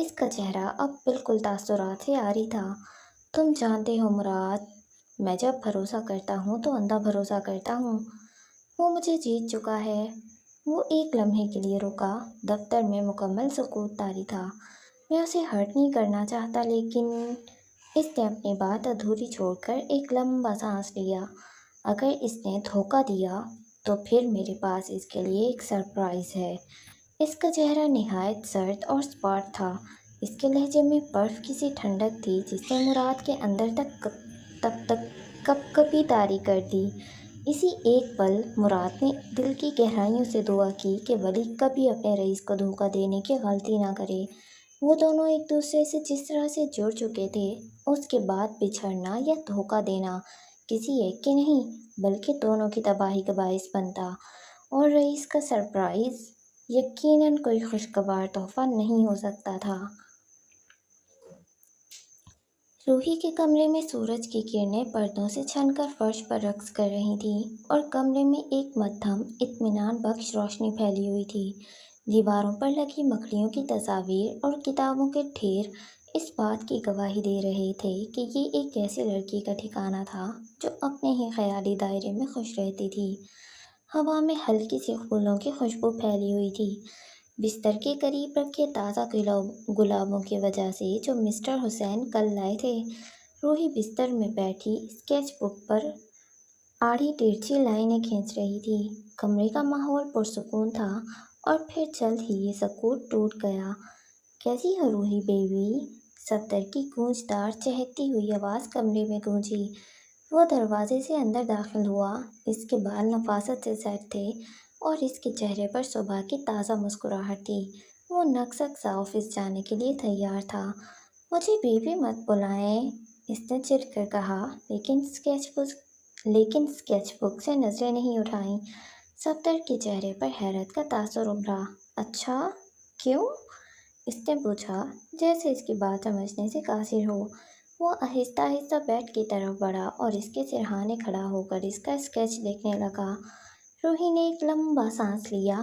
اس کا چہرہ اب بالکل تاثرات سے عاری تھا۔ تم جانتے ہو مراد، میں جب بھروسہ کرتا ہوں تو اندھا بھروسہ کرتا ہوں۔ وہ مجھے جیت چکا ہے۔ وہ ایک لمحے کے لیے رکا۔ دفتر میں مکمل سکوت طاری تھا۔ میں اسے ہرٹ نہیں کرنا چاہتا، لیکن اس نے اپنی بات ادھوری چھوڑ کر ایک لمبا سانس لیا۔ اگر اس نے دھوکہ دیا تو پھر میرے پاس اس کے لیے ایک سرپرائز ہے۔ اس کا چہرہ نہایت سرد اور سپاٹ تھا۔ اس کے لہجے میں برف کی سی ٹھنڈک تھی جس نے مراد کے اندر تک کپ کپی طاری کر دی۔ اسی ایک پل مراد نے دل کی گہرائیوں سے دعا کی کہ ولی کبھی اپنے رئیس کو دھوکہ دینے کی غلطی نہ کرے۔ وہ دونوں ایک دوسرے سے جس طرح سے جڑ چکے تھے، اس کے بعد بچھڑنا یا دھوکہ دینا کسی ایک کی نہیں بلکہ دونوں کی تباہی کا باعث بنتا، اور رئیس کا سرپرائز یقیناً کوئی خوشگوار تحفہ نہیں ہو سکتا تھا۔ روحی کے کمرے میں سورج کی کرنیں پردوں سے چھن کر فرش پر رقص کر رہی تھیں، اور کمرے میں ایک مدھم اطمینان بخش روشنی پھیلی ہوئی تھی۔ دیواروں پر لگی مکڑیوں کی تصاویر اور کتابوں کے ڈھیر اس بات کی گواہی دے رہے تھے کہ یہ ایک ایسی لڑکی کا ٹھکانہ تھا جو اپنے ہی خیالی دائرے میں خوش رہتی تھی۔ ہوا میں ہلکی سی پھولوں کی خوشبو پھیلی ہوئی تھی، بستر کے قریب رکھے تازہ گلابوں کی وجہ سے جو مسٹر حسین کل لائے تھے۔ روحی بستر میں بیٹھی اسکیچ بک پر آڑھی ترچھی لائنیں کھینچ رہی تھی۔ کمرے کا ماحول پرسکون تھا، اور پھر جلد ہی یہ سکوت ٹوٹ گیا۔ کیسی ہو روحی بیبی؟ صفدر کی گونجدار چہکتی ہوئی آواز کمرے میں گونجی۔ وہ دروازے سے اندر داخل ہوا۔ اس کے بال نفاست سے سیٹ تھے، اور اس کے چہرے پر صبح کی تازہ مسکراہٹ تھی۔ وہ نکسک سا آفس جانے کے لیے تیار تھا۔ مجھے بیبی مت بلائیں، اس نے چڑھ کر کہا، لیکن اسکیچ بک سے نظریں نہیں اٹھائیں۔ صفدر کے چہرے پر حیرت کا تاثر ابھرا۔ اچھا، کیوں؟ اس نے پوچھا، جیسے اس کی بات سمجھنے سے قاصر ہو۔ وہ آہستہ آہستہ بیڈ کی طرف بڑھا اور اس کے سرہانے کھڑا ہو کر اس کا اسکیچ دیکھنے لگا۔ روحی نے ایک لمبا سانس لیا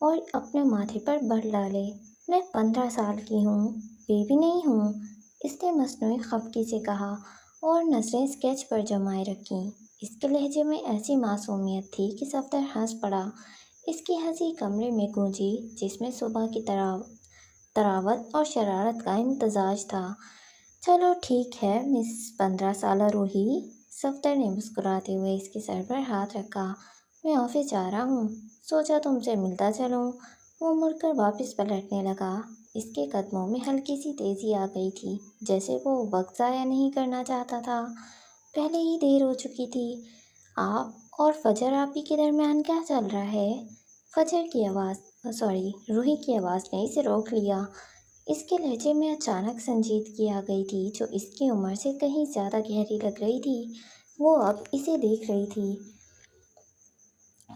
اور اپنے ماتھے پر بر ڈالے۔ میں 15 سال کی ہوں، بیبی نہیں ہوں، اس نے مصنوعی خفگی سے کہا، اور نظریں اسکیچ پر جمائے رکھیں۔ اس کے لہجے میں ایسی معصومیت تھی کہ صفدر ہنس پڑا۔ اس کی ہنسی کمرے میں گونجی جس میں صبح کی طراوت اور شرارت کا امتزاج تھا۔ چلو ٹھیک ہے مس 15 سالہ روحی، صفدر نے مسکراتے ہوئے اس کے سر پر ہاتھ رکھا۔ میں آفس جا رہا ہوں، سوچا تم سے ملتا چلوں۔ وہ مڑ کر واپس پلٹنے لگا۔ اس کے قدموں میں ہلکی سی تیزی آ گئی تھی، جیسے وہ وقت ضائع نہیں کرنا چاہتا تھا۔ پہلے ہی دیر ہو چکی تھی۔ آپ اور فجر آپی کے درمیان کیا چل رہا ہے؟ روحی کی آواز نے اسے روک لیا۔ اس کے لہجے میں اچانک سنجیدگی آ گئی تھی جو اس کی عمر سے کہیں زیادہ گہری لگ رہی تھی۔ وہ اب اسے دیکھ رہی تھی۔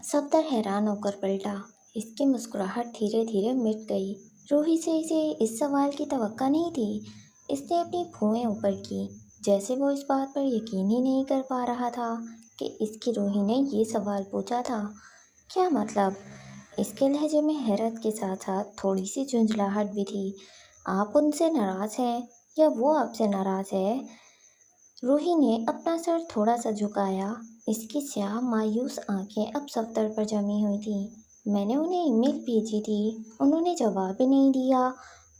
صفدر حیران ہو کر پلٹا۔ اس کی مسکراہٹ دھیرے دھیرے مٹ گئی۔ روحی سے اسے اس سوال کی توقع نہیں تھی۔ اس نے اپنی بھویں اوپر کی، جیسے وہ اس بات پر یقین ہی نہیں کر پا رہا تھا کہ اس کی روحی نے یہ سوال پوچھا تھا۔ کیا مطلب؟ اس کے لہجے میں حیرت کے ساتھ ساتھ تھوڑی سی جھنجھلاہٹ بھی تھی۔ آپ ان سے ناراض ہیں یا وہ آپ سے ناراض ہے؟ روحی نے اپنا سر تھوڑا سا جھکایا۔ اس کی سیاہ مایوس آنکھیں اب صفدر پر جمی ہوئی تھیں۔ میں نے انہیں ای میل بھیجی تھی، انہوں نے جواب بھی نہیں دیا۔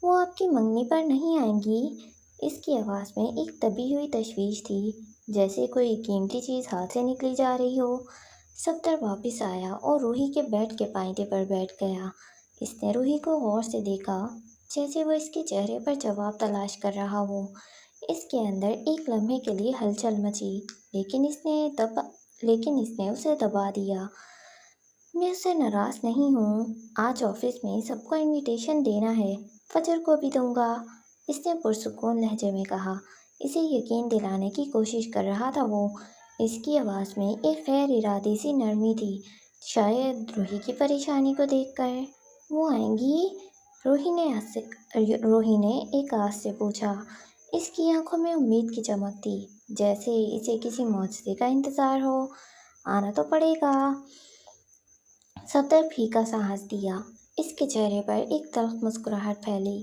وہ آپ کی منگنی پر نہیں آئیں گی؟ اس کی آواز میں ایک دبی ہوئی تشویش تھی، جیسے کوئی قیمتی چیز ہاتھ سے نکلی جا رہی ہو۔ صفدر واپس آیا اور روحی کے بیڈ کے پائنٹے پر بیٹھ گیا۔ اس نے روحی کو غور سے دیکھا، جیسے وہ اس کے چہرے پر جواب تلاش کر رہا ہو۔ اس کے اندر ایک لمحے کے لیے ہلچل مچی، لیکن اس نے اسے دبا دیا۔ میں اس سے ناراض نہیں ہوں۔ آج آفس میں سب کو انویٹیشن دینا ہے، فجر کو بھی دوں گا، اس نے پرسکون لہجے میں کہا۔ اسے یقین دلانے کی کوشش کر رہا تھا وہ۔ اس کی آواز میں ایک غیر ارادی سی نرمی تھی، شاید روحی کی پریشانی کو دیکھ کر۔ وہ آئیں گی؟ روحی نے ایک آس سے پوچھا۔ اس کی آنکھوں میں امید کی چمک تھی، جیسے اسے کسی معجزے کا انتظار ہو۔ آنا تو پڑے گا۔ صفدر پھیکا سا ہنس دیا۔ اس کے چہرے پر ایک تلخ مسکراہٹ پھیلی۔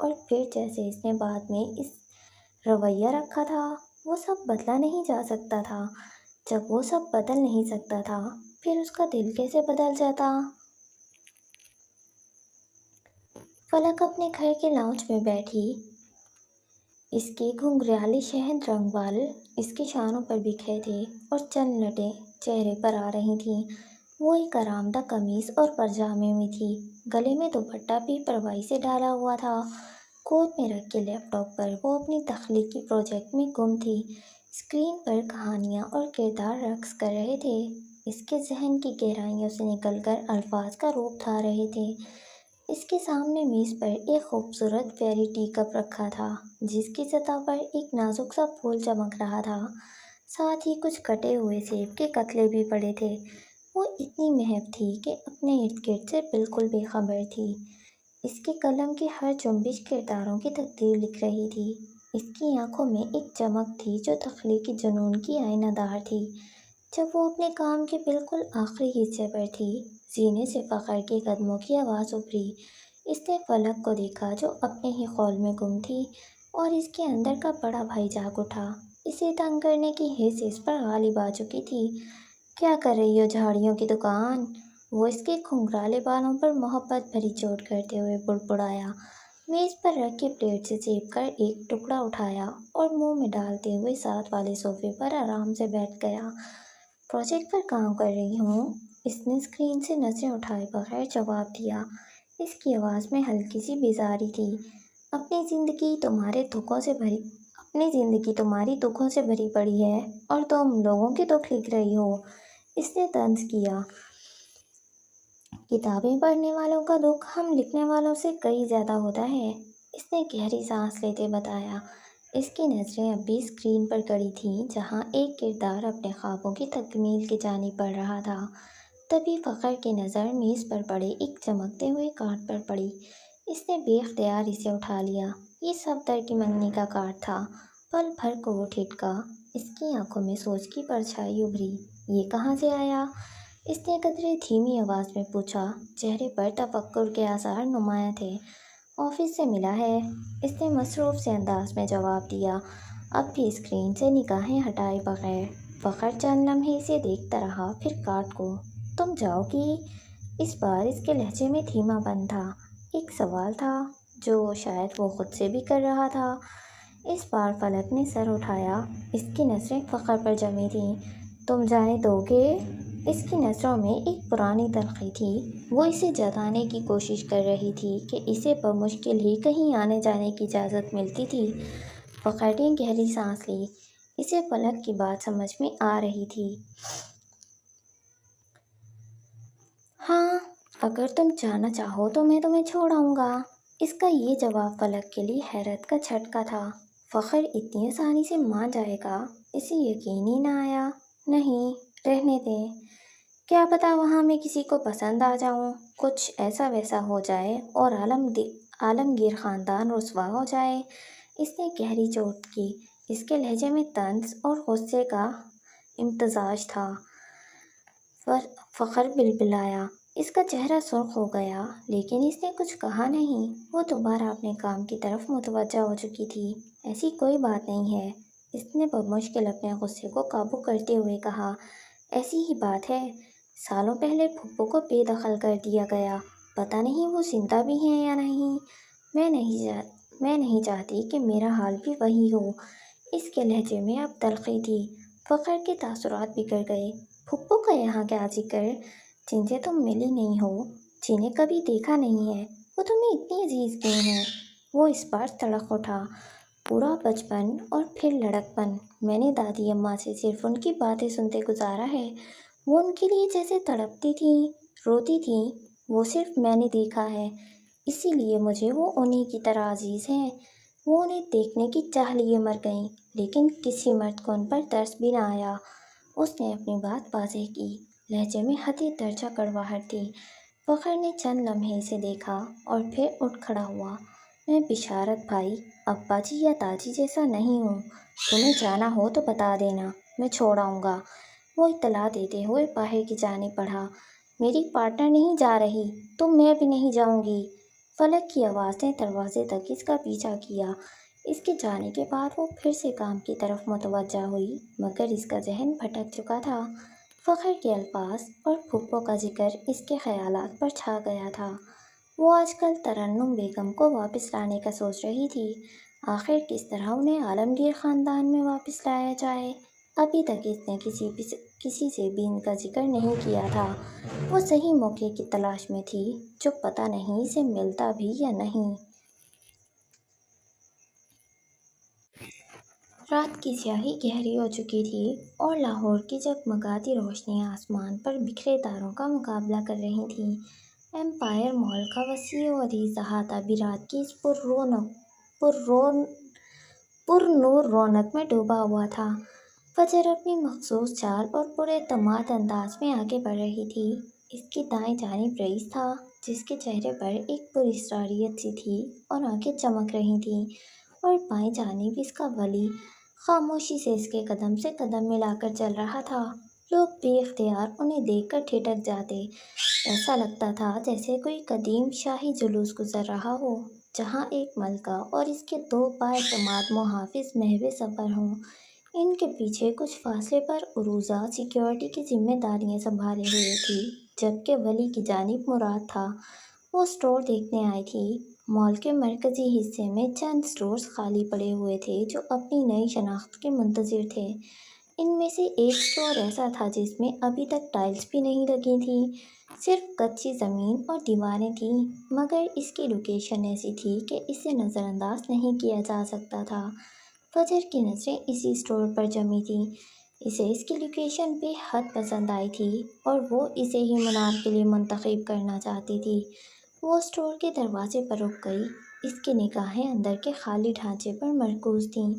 اور پھر جیسے اس نے بعد میں اس رویہ رکھا تھا وہ سب بدلا نہیں جا سکتا تھا۔ جب وہ سب بدل نہیں سکتا تھا پھر اس کا دل کیسے بدل جاتا؟ فلک اپنے گھر کے لاؤنج میں بیٹھی، اس کے گھنگریالے شہد رنگ بال اس کے شانوں پر بکھرے تھے اور چند لٹیں چہرے پر آ رہی تھیں۔ وہ ایک آرام دہ قمیص اور پاجامے میں تھی، گلے میں دوپٹہ بے پرواہی سے ڈالا ہوا تھا۔ گود میں رکھ کے لیپ ٹاپ پر وہ اپنی تخلیقی پروجیکٹ میں گم تھی۔ اسکرین پر کہانیاں اور کردار رقص کر رہے تھے، اس کے ذہن کی گہرائیوں سے نکل کر الفاظ کا روپ دھار رہے تھے۔ اس کے سامنے میز پر ایک خوبصورت فیری ٹی کپ رکھا تھا جس کی سطح پر ایک نازک سا پھول چمک رہا تھا، ساتھ ہی کچھ کٹے ہوئے سیب کے قطرے بھی پڑے تھے۔ وہ اتنی محو تھی کہ اپنے ارد گرد سے بالکل بے خبر تھی۔ اس کے قلم کی ہر جنبش کرداروں کی تقدیر لکھ رہی تھی۔ اس کی آنکھوں میں ایک چمک تھی جو تخلیقی جنون کی آئینہ دار تھی۔ جب وہ اپنے کام کے بالکل آخری حصے پر تھی، سینے سے فخر کے قدموں کی آواز ابھری۔ اس نے فلک کو دیکھا جو اپنے ہی خول میں گم تھی، اور اس کے اندر کا بڑا بھائی جاگ اٹھا۔ اسے تنگ کرنے کی حس اس پر غالب آ چکی تھی۔ کیا کر رہی ہو جھاڑیوں کی دکان؟ وہ اس کے گھنگرالے بالوں پر محبت بھری چوٹ کرتے ہوئے بڑبڑایا۔ میز پر رکھی پلیٹ سے سیب کا ایک ٹکڑا اٹھایا اور منہ میں ڈالتے ہوئے ساتھ والے صوفے پر آرام سے بیٹھ گیا۔ پروجیکٹ پر کام کر رہی ہوں، اس نے اسکرین سے نظریں اٹھائے بغیر جواب دیا۔ اس کی آواز میں ہلکی سی بیزاری تھی۔ اپنی زندگی تمہاری دکھوں سے بھری پڑی ہے اور تم لوگوں کے دکھ لکھ رہی ہو، اس نے طنز کیا۔ کتابیں پڑھنے والوں کا دکھ ہم لکھنے والوں سے کئی زیادہ ہوتا ہے، اس نے گہری سانس لیتے بتایا۔ اس کی نظریں اب بھی اسکرین پر گڑی تھیں جہاں ایک کردار اپنے خوابوں کی تکمیل کی جانب بڑھ رہا تھا۔ تبھی فخر کی نظر میز پر پڑے ایک چمکتے ہوئے کارڈ پر پڑی۔ اس نے بے اختیار اسے اٹھا لیا۔ یہ صفدر کی منگنی کا کارڈ تھا۔ پل بھر کو وہ ٹھٹکا، اس کی آنکھوں میں سوچ کی پرچھائی ابھری۔ یہ کہاں سے آیا؟ اس نے قدرے دھیمی آواز میں پوچھا، چہرے پر تفکر کے آثار نمایاں تھے۔ آفس سے ملا ہے، اس نے مصروف سے انداز میں جواب دیا، اب بھی اسکرین سے نگاہیں ہٹائے بغیر۔ فخر چند لمحے اسے دیکھتا رہا، پھر کارڈ کو۔ تم جاؤ گی؟ اس بار اس کے لہجے میں دھیما پن تھا، ایک سوال تھا جو شاید وہ خود سے بھی کر رہا تھا۔ اس بار فلک نے سر اٹھایا، اس کی نظریں فخر پر جمی تھیں۔ تم جانے دو گے؟ اس کی نظروں میں ایک پرانی تلخی تھی۔ وہ اسے جتانے کی کوشش کر رہی تھی کہ اسے بمشکل ہی کہیں آنے جانے کی اجازت ملتی تھی۔ فخر نے گہری سانس لی، اسے فلک کی بات سمجھ میں آ رہی تھی۔ ہاں، اگر تم جانا چاہو تو میں تمہیں چھوڑ آؤں گا۔ اس کا یہ جواب فلک کے لیے حیرت کا جھٹکا تھا۔ فخر اتنی آسانی سے مان جائے گا؟ اسے یقین ہی نہ آیا۔ نہیں، رہنے دیں، کیا پتا وہاں میں کسی کو پسند آ جاؤں، کچھ ایسا ویسا ہو جائے اور عالمگیر خاندان رسوا ہو جائے۔ اس نے گہری چوٹ کی، اس کے لہجے میں طنز اور غصے کا امتزاج تھا۔ فخر بلبلایا، اس کا چہرہ سرخ ہو گیا، لیکن اس نے کچھ کہا نہیں۔ وہ دوبارہ اپنے کام کی طرف متوجہ ہو چکی تھی۔ ایسی کوئی بات نہیں ہے، اس نے بمشکل اپنے غصے کو قابو کرتے ہوئے کہا۔ ایسی ہی بات ہے، سالوں پہلے پھپھو کو بے دخل کر دیا گیا، پتہ نہیں وہ زندہ بھی ہیں یا نہیں۔ میں نہیں چاہتی کہ میرا حال بھی وہی ہو۔ اس کے لہجے میں اب تلخی تھی۔ فخر کے تاثرات بگڑ گئے۔ پھپھو کا یہاں کیا ذکر، جن سے تم ملی نہیں ہو، جنہیں کبھی دیکھا نہیں ہے، وہ تمہیں اتنی عزیز کیوں ہیں؟ وہ اس بار تڑک اٹھا، پورا بچپن اور پھر لڑکپن میں نے دادی اماں سے صرف ان کی باتیں سنتے گزارا ہے۔ وہ ان کے لیے جیسے تڑپتی تھیں، روتی تھیں، وہ صرف میں نے دیکھا ہے، اسی لیے مجھے وہ انہی کی طرح عزیز ہیں۔ وہ انہیں دیکھنے کی چاہ لیے مر گئیں، لیکن کسی مرد کو ان پر ترس بھی نہ آیا۔ اس نے اپنی بات واضح کی، لہجے میں حد درجہ کڑواہٹ تھی۔ فخر نے چند لمحے اسے دیکھا اور پھر اٹھ کھڑا ہوا۔ میں بشارت بھائی، ابا جی یا تاجی جیسا نہیں ہوں، تمہیں جانا ہو تو بتا دینا، میں چھوڑ آؤں گا۔ وہ اطلاع دیتے ہوئے باہر کی جانب بڑھا۔ میری پارٹنر نہیں جا رہی تو میں بھی نہیں جاؤں گی۔ فلک کی آواز نے دروازے تک اس کا پیچھا کیا۔ اس کے جانے کے بعد وہ پھر سے کام کی طرف متوجہ ہوئی، مگر اس کا ذہن بھٹک چکا تھا۔ فخر کے الفاظ اور پھپھو کا ذکر اس کے خیالات پر چھا گیا تھا۔ وہ آج کل ترنم بیگم کو واپس لانے کا سوچ رہی تھی۔ آخر کس طرح انہیں عالمگیر خاندان میں واپس لایا جائے؟ ابھی تک اس نے کسی سے بھی ان کا ذکر نہیں کیا تھا۔ وہ صحیح موقع کی تلاش میں تھی، جو پتہ نہیں اسے ملتا بھی یا نہیں۔ رات کی سیاہی گہری ہو چکی تھی اور لاہور کی جگمگاتی روشنیاں آسمان پر بکھرے تاروں کا مقابلہ کر رہی تھیں۔ ایمپائر مال کا وسیع و عریض احاطہ بھی رات کی اس پر نور رونق میں ڈوبا ہوا تھا۔ فجر اپنی مخصوص چال اور پراعتماد انداز میں آگے بڑھ رہی تھی۔ اس کی دائیں جانب رئیس تھا، جس کے چہرے پر ایک پراسراریت سی تھی اور آنکھیں چمک رہی تھیں، اور بائیں جانب اس کا ولی خاموشی سے اس کے قدم سے قدم ملا کر چل رہا تھا۔ لوگ بے اختیار انہیں دیکھ کر ٹھٹک جاتے۔ ایسا لگتا تھا جیسے کوئی قدیم شاہی جلوس گزر رہا ہو، جہاں ایک ملکہ اور اس کے دو بااعتماد محافظ محو سفر ہوں۔ ان کے پیچھے کچھ فاصلے پر عروضہ سیکیورٹی کی ذمہ داریاں سنبھالے ہوئے تھی، جبکہ ولی کی جانب مراد تھا۔ وہ اسٹور دیکھنے آئی تھی۔ مال کے مرکزی حصے میں چند اسٹورز خالی پڑے ہوئے تھے جو اپنی نئی شناخت کے منتظر تھے۔ ان میں سے ایک اسٹور ایسا تھا جس میں ابھی تک ٹائلز بھی نہیں لگی تھیں، صرف کچی زمین اور دیواریں تھیں، مگر اس کی لوکیشن ایسی تھی کہ اسے نظر انداز نہیں کیا جا سکتا تھا۔ فجر کی نظریں اسی اسٹور پر جمی تھیں۔ اسے اس کی لوکیشن بے حد پسند آئی تھی اور وہ اسے ہی منار کے لیے منتخب کرنا چاہتی تھی۔ وہ اسٹور کے دروازے پر رک گئی۔ اس کی نگاہیں اندر کے خالی ڈھانچے پر مرکوز تھیں۔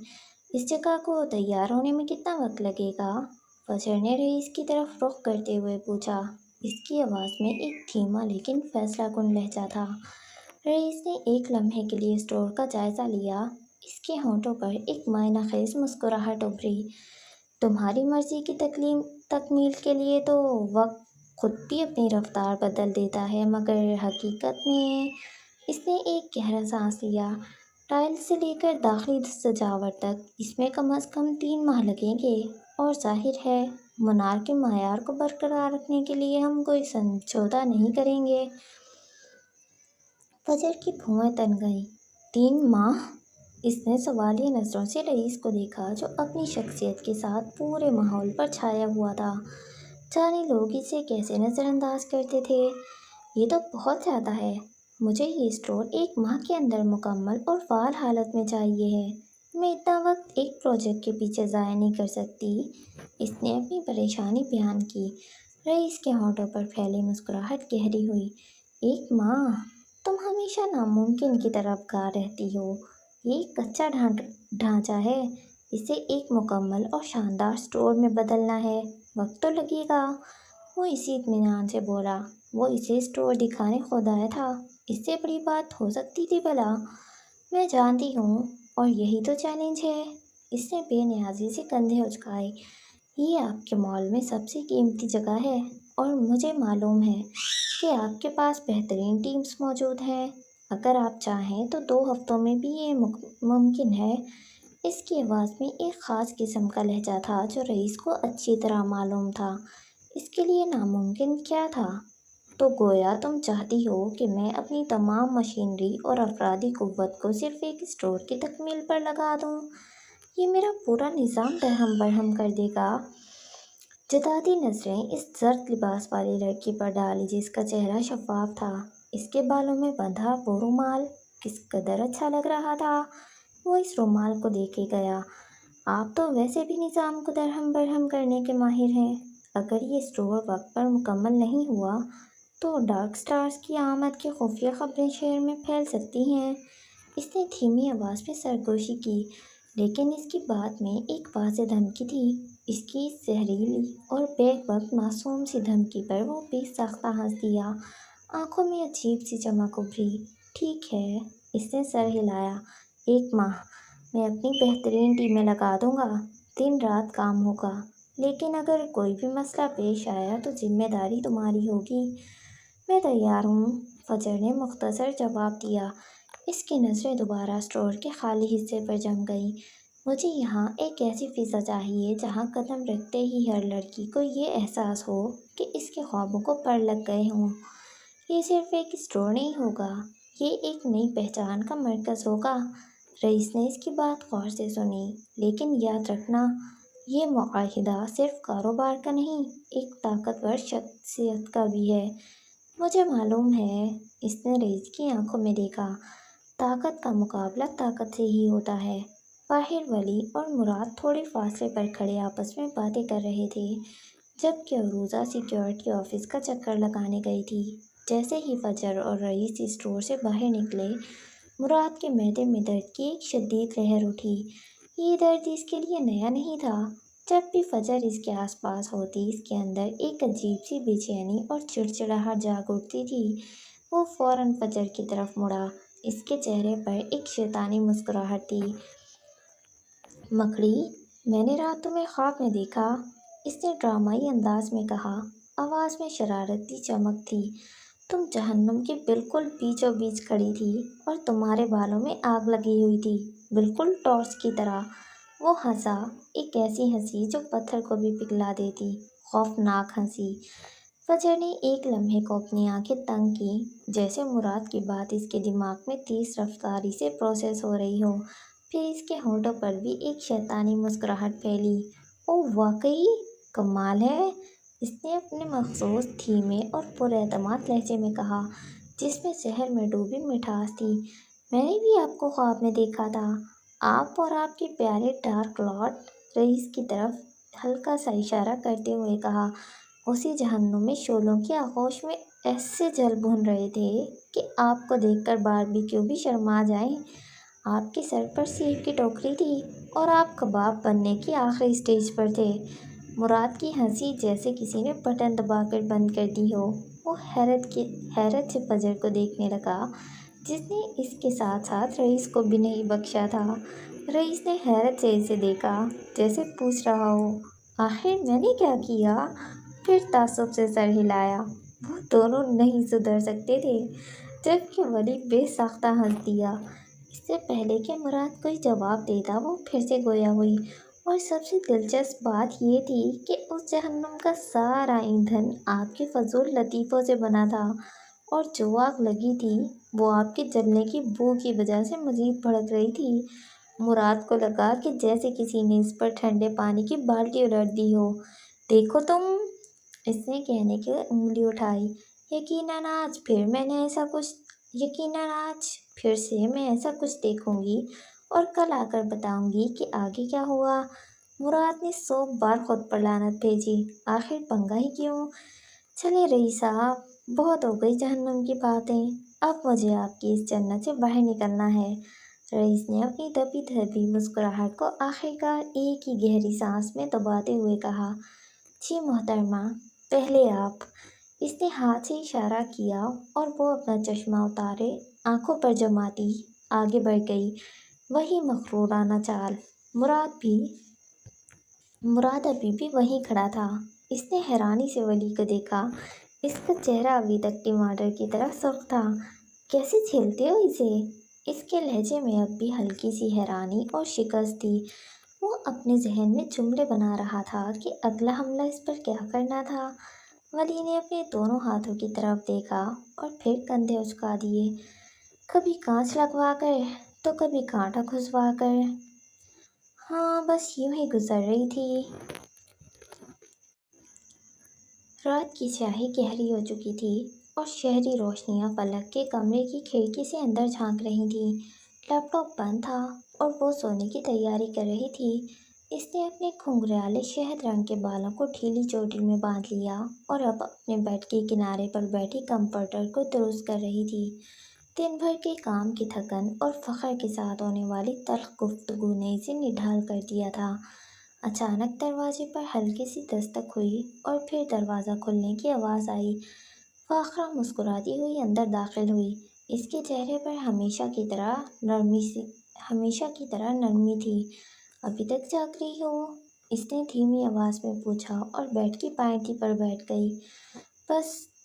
اس جگہ کو تیار ہونے میں کتنا وقت لگے گا؟ فجر نے رئیس کی طرف رخ کرتے ہوئے پوچھا۔ اس کی آواز میں ایک دھیما لیکن فیصلہ کن لہجہ تھا۔ رئیس نے ایک لمحے کے لیے اسٹور کا جائزہ لیا۔ اس کے ہونٹوں پر ایک معنی خیز مسکراہٹ ابھری۔ تمہاری مرضی کی تکمیل کے لیے تو وقت خود بھی اپنی رفتار بدل دیتا ہے، مگر حقیقت میں… اس نے ایک گہرا سانس لیا۔ ٹائل سے لے کر داخلی سجاوٹ تک اس میں کم از کم 3 ماہ لگیں گے، اور ظاہر ہے منار کے معیار کو برقرار رکھنے کے لیے ہم کوئی سمجھوتہ نہیں کریں گے۔ فجر کی بھویں تن گئیں۔ 3 ماہ؟ اس نے سوالیہ نظروں سے رئیس کو دیکھا، جو اپنی شخصیت کے ساتھ پورے ماحول پر چھایا ہوا تھا۔ جانے لوگ اسے کیسے نظر انداز کرتے تھے۔ یہ تو بہت زیادہ ہے۔ مجھے یہ اسٹور 1 ماہ کے اندر مکمل اور فعال حالت میں چاہیے ہے۔ میں اتنا وقت ایک پروجیکٹ کے پیچھے ضائع نہیں کر سکتی۔ اس نے اپنی پریشانی بیان کی۔ رئیس کے ہونٹوں پر پھیلی مسکراہٹ گہری ہوئی۔ 1 ماہ؟ تم ہمیشہ ناممکن کی طرف گار رہتی ہو۔ یہ ایک کچا ڈھانچہ ہے۔ اسے ایک مکمل اور شاندار اسٹور میں بدلنا ہے۔ وقت تو لگے گا۔ وہ اسی اطمینان سے بولا۔ وہ اسے اسٹور دکھانے خود آیا تھا۔ اس سے بڑی بات ہو سکتی تھی بھلا؟ میں جانتی ہوں، اور یہی تو چیلنج ہے۔ اس نے بے نیازی سے کندھے اچکائے۔ یہ آپ کے مال میں سب سے قیمتی جگہ ہے، اور مجھے معلوم ہے کہ آپ کے پاس بہترین ٹیمز موجود ہیں۔ اگر آپ چاہیں تو 2 ہفتوں میں بھی یہ ممکن ہے۔ اس کی آواز میں ایک خاص قسم کا لہجہ تھا جو رئیس کو اچھی طرح معلوم تھا۔ اس کے لیے ناممکن کیا تھا؟ تو گویا تم چاہتی ہو کہ میں اپنی تمام مشینری اور افرادی قوت کو صرف ایک اسٹور کی تکمیل پر لگا دوں؟ یہ میرا پورا نظام درہم برہم کر دے گا۔ جدادی نظریں اس زرد لباس والی لڑکی پر ڈالی جس کا چہرہ شفاف تھا۔ اس کے بالوں میں بندھا وہ رومال کس قدر اچھا لگ رہا تھا۔ وہ اس رومال کو دیکھے گیا۔ آپ تو ویسے بھی نظام کو درہم برہم کرنے کے ماہر ہیں۔ اگر یہ اسٹور وقت پر مکمل نہیں ہوا تو ڈارک اسٹارز کی آمد کی خفیہ خبریں شہر میں پھیل سکتی ہیں۔ اس نے دھیمی آواز میں سرگوشی کی، لیکن اس کی بات میں ایک واضح دھمکی تھی۔ اس کی اس زہریلی اور بیک وقت معصوم سی دھمکی پر وہ بے ساختہ ہنس دیا۔ آنکھوں میں عجیب سی چمک ابھری۔ ٹھیک ہے، اس نے سر ہلایا۔ 1 ماہ میں اپنی بہترین ٹیمیں لگا دوں گا۔ دن رات کام ہوگا، لیکن اگر کوئی بھی مسئلہ پیش آیا تو ذمہ داری تمہاری ہوگی۔ میں تیار ہوں۔ فجر نے مختصر جواب دیا۔ اس کی نظریں دوبارہ اسٹور کے خالی حصے پر جم گئیں۔ مجھے یہاں ایک ایسی فضا چاہیے جہاں قدم رکھتے ہی ہر لڑکی کو یہ احساس ہو کہ اس کے خوابوں کو پر لگ گئے ہوں۔ یہ صرف ایک اسٹور نہیں ہوگا، یہ ایک نئی پہچان کا مرکز ہوگا۔ رئیس نے اس کی بات غور سے سنی۔ لیکن یاد رکھنا، یہ معاہدہ صرف کاروبار کا نہیں، ایک طاقتور شخصیت کا بھی ہے۔ مجھے معلوم ہے، اس نے رئیس کی آنکھوں میں دیکھا۔ طاقت کا مقابلہ طاقت سے ہی ہوتا ہے۔ باہر ولی اور مراد تھوڑے فاصلے پر کھڑے آپس میں باتیں کر رہے تھے، جبکہ عروضہ سیکیورٹی آفس کا چکر لگانے گئی تھی۔ جیسے ہی فجر اور رئیس اسٹور سے باہر نکلے، مراد کے معدے میں درد کی ایک شدید لہر اٹھی۔ یہ درد اس کے لیے نیا نہیں تھا۔ جب بھی فجر اس کے آس پاس ہوتی، اس کے اندر ایک عجیب سی بے چینی اور چڑچڑاہٹ جاگ اٹھتی تھی۔ وہ فوراً فجر کی طرف مڑا۔ اس کے چہرے پر ایک شیطانی مسکراہٹ تھی۔ مکڑی، میں نے رات تمہیں خواب میں دیکھا، اس نے ڈرامائی انداز میں کہا۔ آواز میں شرارتی چمک تھی۔ تم جہنم کے بالکل بیچوں بیچ کھڑی تھی اور تمہارے بالوں میں آگ لگی ہوئی تھی، بالکل ٹارچ کی طرح۔ وہ ہنسا، ایک ایسی ہنسی جو پتھر کو بھی پگھلا دیتی، خوفناک ہنسی۔ فجر نے ایک لمحے کو اپنی آنکھیں تنگ کیں، جیسے مراد کی بات اس کے دماغ میں تیز رفتاری سے پروسیس ہو رہی ہو۔ پھر اس کے ہونٹوں پر بھی ایک شیطانی مسکراہٹ پھیلی۔ اوہ واقعی، کمال ہے، اس نے اپنے مخصوص دھیمے اور پراعتماد لہجے میں کہا، جس میں زہر میں ڈوبی مٹھاس تھی۔ میں نے بھی آپ کو خواب میں دیکھا تھا، آپ اور آپ کے پیارے ڈارک لارڈ۔ رئیس کی طرف ہلکا سا اشارہ کرتے ہوئے کہا۔ اسی جہنم میں شعلوں کی آغوش میں ایسے جل بھن رہے تھے کہ آپ کو دیکھ کر باربیکیو بھی شرما جائے۔ آپ کے سر پر سیب کی ٹوکری تھی اور آپ کباب بننے کی آخری اسٹیج پر تھے۔ مراد کی ہنسی جیسے کسی نے بٹن دبا کر بند کر دی ہو۔ وہ حیرت سے فجر کو دیکھنے لگا، جس نے اس کے ساتھ ساتھ رئیس کو بھی نہیں بخشا تھا۔ رئیس نے حیرت سے اسے دیکھا، جیسے پوچھ رہا ہو، آخر میں نے کیا کیا؟ پھر تعصب سے سر ہلایا۔ وہ دونوں نہیں سدھر سکتے تھے، جبکہ ولی بے ساختہ ہنس دیا۔ اس سے پہلے کہ مراد کوئی جواب دیتا، وہ پھر سے گویا ہوئی۔ اور سب سے دلچسپ بات یہ تھی کہ اس جہنم کا سارا ایندھن آپ کے فضول لطیفوں سے بنا تھا، اور جو آگ لگی تھی وہ آپ کے جلنے کی بو کی وجہ سے مزید بھڑک رہی تھی۔ مراد کو لگا کہ جیسے کسی نے اس پر ٹھنڈے پانی کی بالٹی الٹ دی ہو۔ دیکھو تم، اس نے کہنے کے انگلی اٹھائی۔ یقیناً آج پھر سے میں ایسا کچھ دیکھوں گی اور کل آ کر بتاؤں گی کہ آگے کیا ہوا۔ مراد نے 100 بار خود پر لعنت بھیجی۔ آخر پنگا ہی کیوں؟ چلے رئیس صاحب، بہت ہو گئی جہنم کی باتیں، اب مجھے آپ کی اس جنت سے باہر نکلنا ہے۔ رئیس نے اپنی دبی دبی مسکراہٹ کو آخرکار ایک ہی گہری سانس میں دباتے ہوئے کہا، جی محترمہ، پہلے آپ۔ اس نے ہاتھ سے اشارہ کیا اور وہ اپنا چشمہ اتارے آنکھوں پر جماتی آگے بڑھ گئی۔ وہی مغرورانہ چال۔ مراد ابھی بھی وہیں کھڑا تھا۔ اس نے حیرانی سے ولی کو دیکھا۔ اس کا چہرہ ابھی تک ٹماٹر کی طرح سرخ تھا۔ کیسے جھیلتے ہو اسے؟ اس کے لہجے میں اب بھی ہلکی سی حیرانی اور شکست تھی۔ وہ اپنے ذہن میں جملے بنا رہا تھا کہ اگلا حملہ اس پر کیا کرنا تھا۔ ولی نے اپنے دونوں ہاتھوں کی طرف دیکھا اور پھر کندھے اچکا دیے، کبھی کانچ لگوا کر تو کبھی کانٹا گھسوا کر۔ ہاں، بس یوں ہی گزر رہی تھی۔ رات کی سیاہی گہری ہو چکی تھی اور شہری روشنیاں فلک کے کمرے کی کھڑکی سے اندر جھانک رہی تھیں۔ لیپ ٹاپ بند تھا اور وہ سونے کی تیاری کر رہی تھی۔ اس نے اپنے گھنگریالے شہد رنگ کے بالوں کو ڈھیلی چوٹی میں باندھ لیا اور اب اپنے بیڈ کے کنارے پر بیٹھی کمفرٹر کو درست کر رہی تھی۔ دن بھر کے کام کی تھکن اور فخر کے ساتھ ہونے والی تلخ گفتگو نے اسے نڈھال کر دیا تھا۔ اچانک دروازے پر ہلکی سی دستک ہوئی اور پھر دروازہ کھلنے کی آواز آئی۔ فاخرہ مسکراتی ہوئی اندر داخل ہوئی۔ اس کے چہرے پر ہمیشہ کی طرح نرمی تھی۔ ابھی تک جاگ رہی ہو؟ اس نے دھیمی آواز میں پوچھا اور بیڈ کی پائٹی پر بیٹھ گئی۔ بس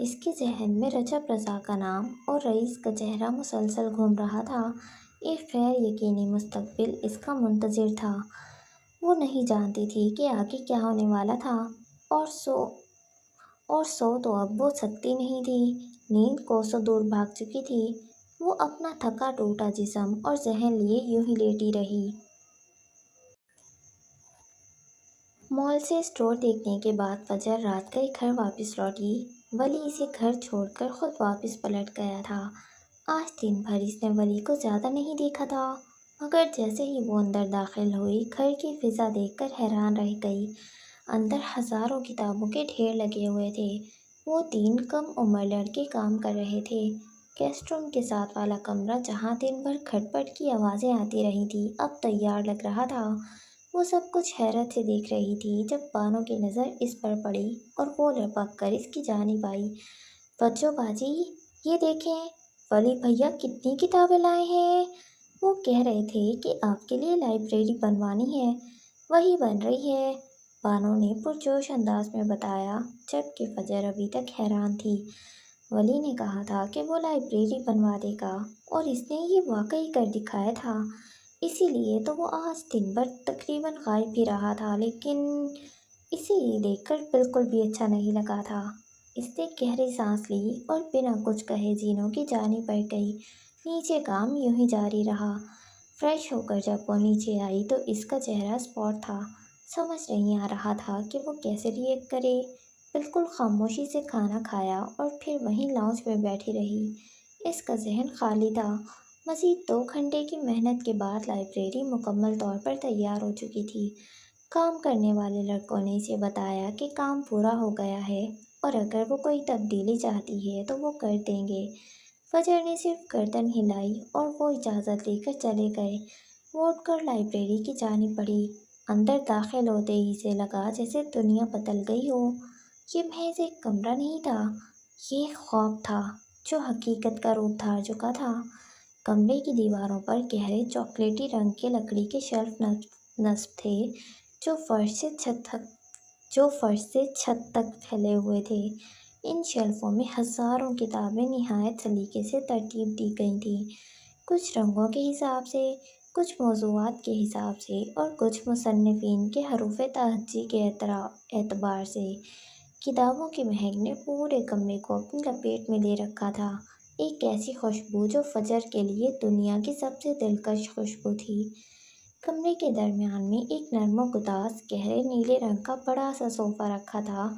اس کے ذہن میں رجب رضا کا نام اور رئیس کا چہرہ مسلسل گھوم رہا تھا۔ ایک غیر یقینی مستقبل اس کا منتظر تھا۔ وہ نہیں جانتی تھی کہ آگے کیا ہونے والا تھا، اور سو تو اب ہو سکتی نہیں تھی۔ نیند کوسوں دور بھاگ چکی تھی۔ وہ اپنا تھکا ٹوٹا جسم اور ذہن لیے یوں ہی لیٹی رہی۔ مال سے اسٹور دیکھنے کے بعد فجر رات گئے گھر واپس لوٹی۔ ولی اسے گھر چھوڑ کر خود واپس پلٹ گیا تھا۔ آج دن بھر اس نے ولی کو زیادہ نہیں دیکھا تھا، مگر جیسے ہی وہ اندر داخل ہوئی گھر کی فضا دیکھ کر حیران رہ گئی۔ اندر ہزاروں کتابوں کے ڈھیر لگے ہوئے تھے۔ وہ 3 کم عمر لڑکے کام کر رہے تھے۔ گیسٹ روم کے ساتھ والا کمرہ جہاں دن بھر کھٹ پٹ کی آوازیں آتی رہی تھیں اب تیار لگ رہا تھا۔ وہ سب کچھ حیرت سے دیکھ رہی تھی جب بانو کی نظر اس پر پڑی اور وہ لپک کر اس کی جانب آئی۔ بچوں باجی یہ دیکھیں، ولی بھیا کتنی کتابیں لائے ہیں۔ وہ کہہ رہے تھے کہ آپ کے لیے لائبریری بنوانی ہے۔ وہی بن رہی ہے، بانو نے پرجوش انداز میں بتایا، جبکہ فجر ابھی تک حیران تھی۔ ولی نے کہا تھا کہ وہ لائبریری بنوا دے گا اور اس نے یہ واقعی کر دکھایا تھا۔ اسی لیے تو وہ آج دن بھر تقریباً غائب ہی رہا تھا، لیکن اسے یہ دیکھ کر بالکل بھی اچھا نہیں لگا تھا۔ اس نے گہری سانس لی اور بنا کچھ کہے زینوں کی جانب بڑھ گئی۔ نیچے کام یوں ہی جاری رہا۔ فریش ہو کر جب وہ نیچے آئی تو اس کا چہرہ اسپاٹ تھا۔ سمجھ نہیں آ رہا تھا کہ وہ کیسے ری ایکٹ کرے۔ بالکل خاموشی سے کھانا کھایا اور پھر وہیں لاؤنج میں بیٹھی رہی۔ اس کا ذہن خالی تھا۔ مزید 2 گھنٹے کی محنت کے بعد لائبریری مکمل طور پر تیار ہو چکی تھی۔ کام کرنے والے لڑکوں نے اسے بتایا کہ کام پورا ہو گیا ہے اور اگر وہ کوئی تبدیلی چاہتی ہے تو وہ کر دیں گے۔ فجر نے صرف گردن ہلائی اور وہ اجازت لے کر چلے گئے۔ وہ اٹھ کر لائبریری کی جانب بڑھی۔ اندر داخل ہوتے ہی اسے لگا جیسے دنیا بدل گئی ہو۔ یہ محض ایک کمرہ نہیں تھا، یہ ایک خواب تھا جو حقیقت کا روپ دھار چکا تھا۔ کمرے کی دیواروں پر گہرے چاکلیٹی رنگ کے لکڑی کے شیلف نصب تھے جو فرش سے چھت تک پھیلے ہوئے تھے۔ ان شیلفوں میں ہزاروں کتابیں نہایت سلیقے سے ترتیب دی گئی تھیں، کچھ رنگوں کے حساب سے، کچھ موضوعات کے حساب سے اور کچھ مصنفین کے حروف تہجی کے اعتبار سے۔ کتابوں کی مہک نے پورے کمرے کو اپنی لپیٹ میں لے رکھا تھا، ایک ایسی خوشبو جو فجر کے لیے دنیا کی سب سے دلکش خوشبو تھی۔ کمرے کے درمیان میں ایک نرم و گداز گہرے نیلے رنگ کا بڑا سا صوفہ رکھا تھا،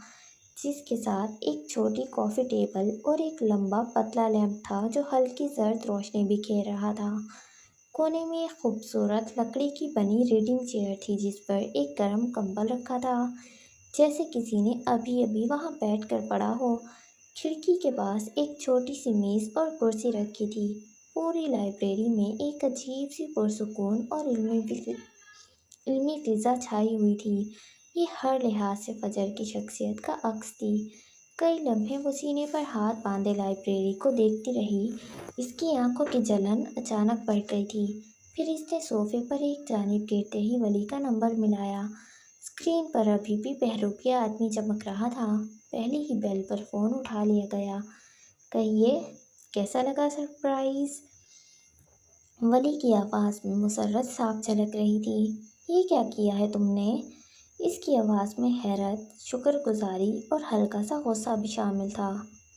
جس کے ساتھ ایک چھوٹی کافی ٹیبل اور ایک لمبا پتلا لیمپ تھا جو ہلکی زرد روشنی بکھیر رہا تھا۔ کونے میں ایک خوبصورت لکڑی کی بنی ریڈنگ چیئر تھی جس پر ایک گرم کمبل رکھا تھا، جیسے کسی نے ابھی ابھی وہاں بیٹھ کر پڑھا ہو۔ کھڑکی کے پاس ایک چھوٹی سی میز اور کرسی رکھی تھی۔ پوری لائبریری میں ایک عجیب سی پرسکون اور علمی فضا چھائی ہوئی تھی۔ یہ ہر لحاظ سے فجر کی شخصیت کا عکس تھی۔ کئی لمحے وہ سینے پر ہاتھ باندھے لائبریری کو دیکھتی رہی۔ اس کی آنکھوں کی جلن اچانک بڑھ گئی تھی۔ پھر اس نے صوفے پر ایک جانب گرتے ہی ولی کا نمبر ملایا۔ اسکرین پر ابھی بھی بہروپیہ آدمی چمک رہا تھا۔ پہلی ہی بیل پر فون اٹھا لیا گیا۔ کہیے، کیسا لگا سرپرائز؟ ولی کی آواز میں مسرت صاف جھلک رہی تھی۔ یہ کیا کیا ہے تم نے؟ اس کی آواز میں حیرت، شکر گزاری اور ہلکا سا غصہ بھی شامل تھا۔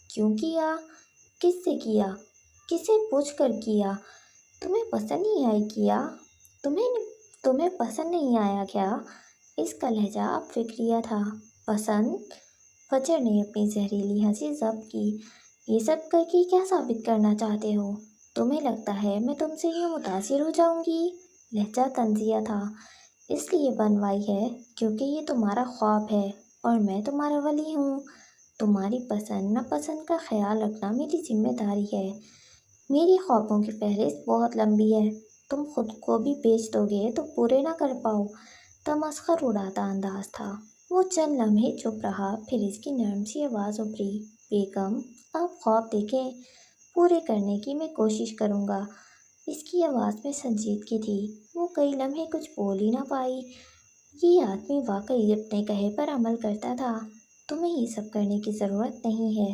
کیوں کیا؟ کس سے کیا؟ کسے پوچھ کر کیا؟ تمہیں پسند نہیں آئی کیا؟ تمہیں پسند نہیں آیا کیا؟ اس کا لہجہ اب فکریہ تھا۔ پسند؟ فجر نے اپنی زہریلی ہنسی ضبط کی۔ یہ سب کر کے کیا ثابت کرنا چاہتے ہو؟ تمہیں لگتا ہے میں تم سے یوں متاثر ہو جاؤں گی؟ لہجہ طنزیہ تھا۔ اس لیے بنوائی ہے کیونکہ یہ تمہارا خواب ہے اور میں تمہارا ولی ہوں۔ تمہاری پسند ناپسند کا خیال رکھنا میری ذمہ داری ہے۔ میری خوابوں کی فہرست بہت لمبی ہے، تم خود کو بھی بیچ دو گے تو پورے نہ کر پاؤ۔ تمسخر اڑاتا انداز تھا۔ وہ چند لمحے چپ رہا، پھر اس کی نرم سی آواز ابھری، بیگم آپ خواب دیکھیں، پورے کرنے کی میں کوشش کروں گا۔ اس کی آواز میں سنجیدگی تھی۔ وہ کئی لمحے کچھ بول ہی نہ پائی۔ یہ آدمی واقعی اپنے کہے پر عمل کرتا تھا۔ تمہیں یہ سب کرنے کی ضرورت نہیں ہے،